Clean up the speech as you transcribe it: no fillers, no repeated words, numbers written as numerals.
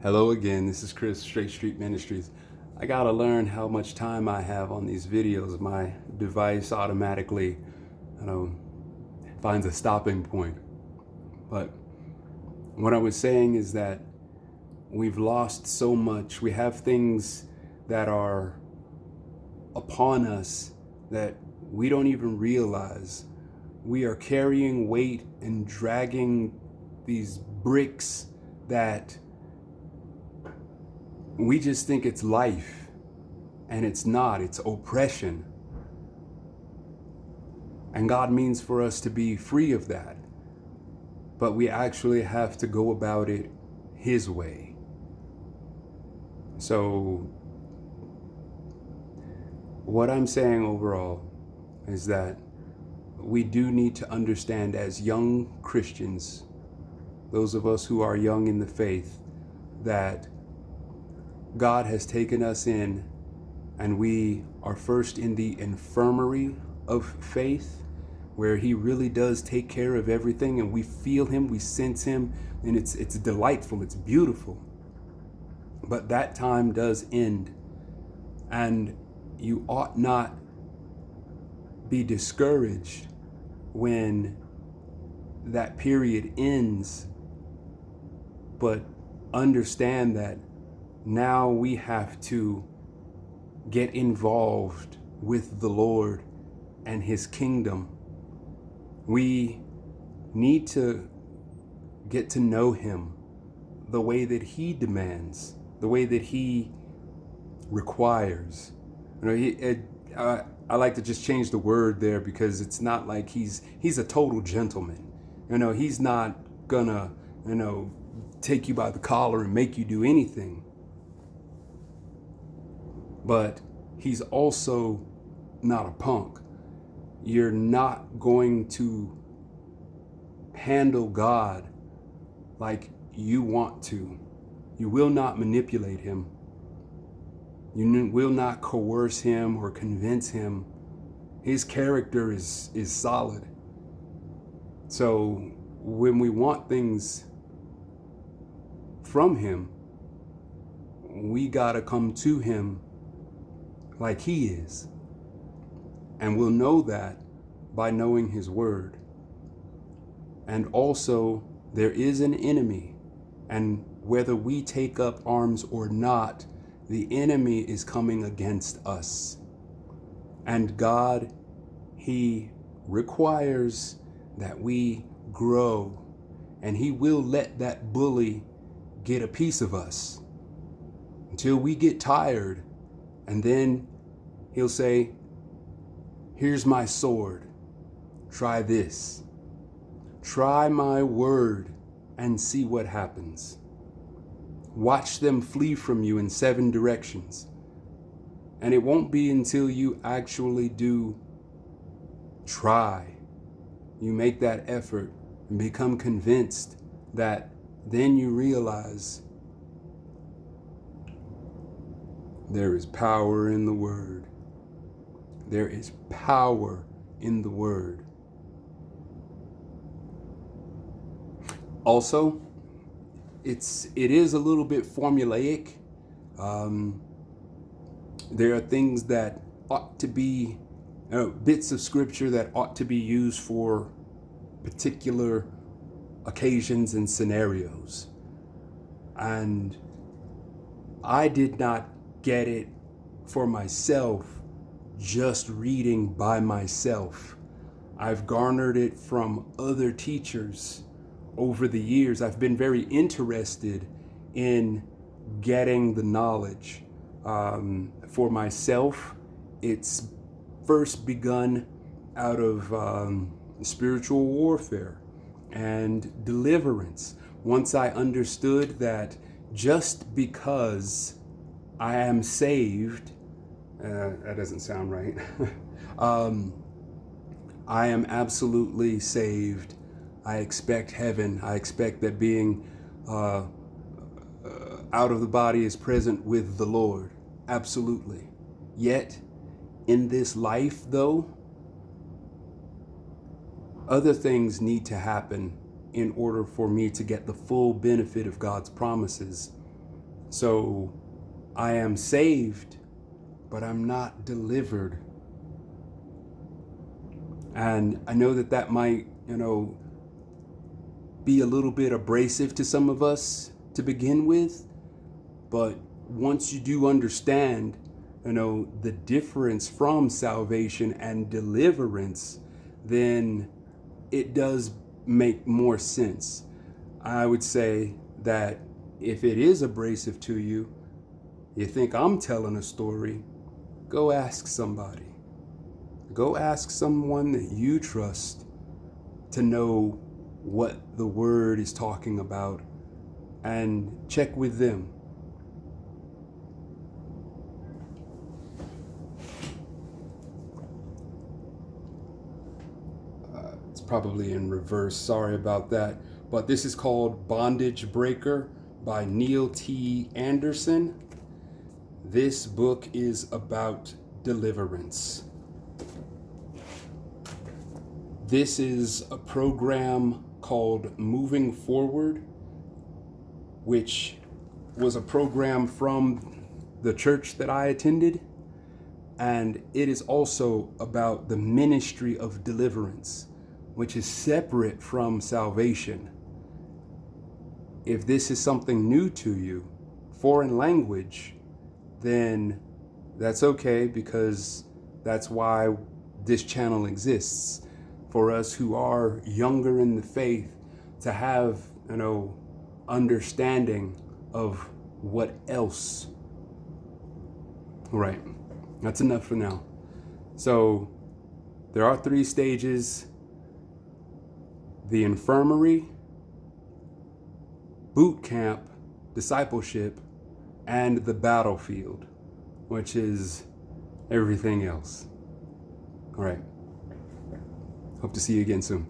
Hello again, this is Chris, Straight Street Ministries. I gotta learn how much time I have on these videos. My device automatically, you know, finds a stopping point. But what I was saying is that we've lost so much. We have things that are upon us that we don't even realize. We are carrying weight and dragging these bricks that we just think it's life, and it's not. It's oppression. And God means for us to be free of that. But we actually have to go about it His way. So, what I'm saying overall is that we do need to understand as young Christians, those of us who are young in the faith, that God has taken us in, and we are first in the infirmary of faith, where He really does take care of everything, and we feel Him, we sense Him, and it's delightful, it's beautiful. But that time does end, and you ought not be discouraged when that period ends, but understand that now we have to get involved with the Lord and His kingdom. We need to get to know Him the way that He demands, the way that He requires. I like to just change the word there, because it's not like he's a total gentleman. He's not gonna, take you by the collar and make you do anything. But He's also not a punk. You're not going to handle God like you want to. You will not manipulate Him. You will not coerce Him or convince Him. His character is solid. So when we want things from Him, we gotta come to Him like He is. And we'll know that by knowing His word. And also, there is an enemy, and whether we take up arms or not, the enemy is coming against us. And God, He requires that we grow, and He will let that bully get a piece of us until we get tired, and then He'll say, "Here's my sword, try this. Try my word and see what happens. Watch them flee from you in 7 directions. And it won't be until you actually do try, you make that effort and become convinced, that then you realize there is power in the word. There is power in the word. Also, it is a little bit formulaic. There are things that ought to be, bits of scripture that ought to be used for particular occasions and scenarios. And I did not get it for myself just reading by myself. I've garnered it from other teachers over the years. I've been very interested in getting the knowledge. For myself, it's first begun out of spiritual warfare and deliverance. Once I understood that just because I am saved, that doesn't sound right. I am absolutely saved. I expect heaven. I expect that being out of the body is present with the Lord. Absolutely. Yet, in this life, though, other things need to happen in order for me to get the full benefit of God's promises. So I am saved, but I'm not delivered. And I know that that might, be a little bit abrasive to some of us to begin with, but once you do understand, the difference from salvation and deliverance, then it does make more sense. I would say that if it is abrasive to you, you think I'm telling a story, go ask somebody. Go ask someone that you trust to know what the word is talking about, and check with them. It's probably in reverse, sorry about that. But this is called Bondage Breaker by Neil T. Anderson. This book is about deliverance. This is a program called Moving Forward, which was a program from the church that I attended. And it is also about the ministry of deliverance, which is separate from salvation. If this is something new to you, foreign language, then that's okay, because that's why this channel exists, for us who are younger in the faith to have, understanding of what else. Right, that's enough for now. So there are 3 stages: the Infirmary, Bootcamp, discipleship, and the battlefield, which is everything else. All right. Hope to see you again soon.